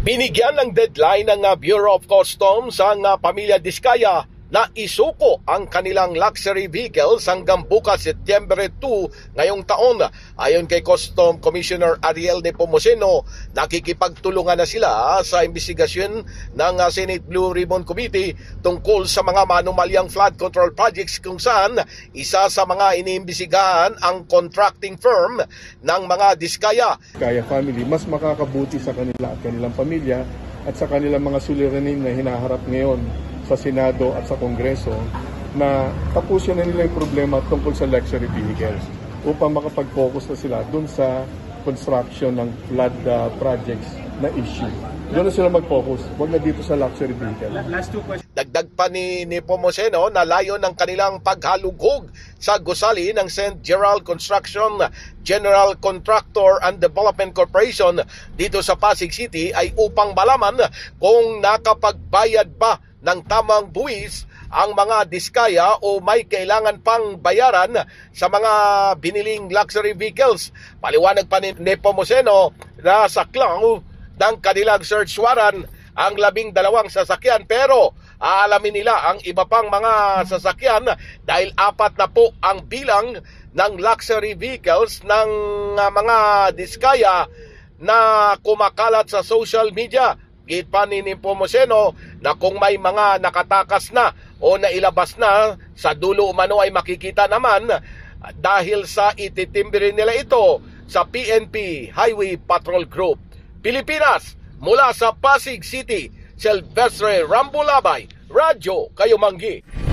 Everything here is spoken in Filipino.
Binigyan ng deadline ng Bureau of Customs ang pamilya Diskaya na isuko ang kanilang luxury vehicles hanggang bukas September 2 ngayong taon. Ayon kay Custom Commissioner Ariel Nepomuceno, nakikipagtulungan na sila sa investigasyon ng Senate Blue Ribbon Committee tungkol sa mga manumalyang flood control projects kung saan isa sa mga iniimbisigahan ang contracting firm ng mga Diskaya. Kaya family, mas makakabuti sa kanila at kanilang pamilya at sa kanilang mga suliranin na hinaharap ngayon sa Senado at sa Kongreso na tapusin na nila yung problema tungkol sa luxury vehicles upang makapag-focus na sila dun sa construction ng flood projects na issue. Doon na sila mag-focus, huwag na dito sa luxury vehicle. Last two questions. Dagdag pa ni Nepomuceno na layo ng kanilang paghalughog sa gusali ng St. Gerald Construction General Contractor and Development Corporation dito sa Pasig City ay upang malaman kung nakapagbayad ba ng tamang buwis ang mga Diskaya o may kailangan pang bayaran sa mga biniling luxury vehicles. Paliwanag pa ni Nepomuceno na saklaw ng kanilang search warrant ang 12 sasakyan, pero aalamin nila ang iba pang mga sasakyan dahil 4 na po ang bilang ng luxury vehicles ng mga Diskaya na kumakalat sa social media. Git pa ni Nepomuceno na kung may mga nakatakas na o nailabas na, sa dulo umano ay makikita naman dahil sa ititimbre nila ito sa PNP Highway Patrol Group. Pilipinas, mula sa Pasig City, Silvestre Rambulabay, Radyo Kayumanggi.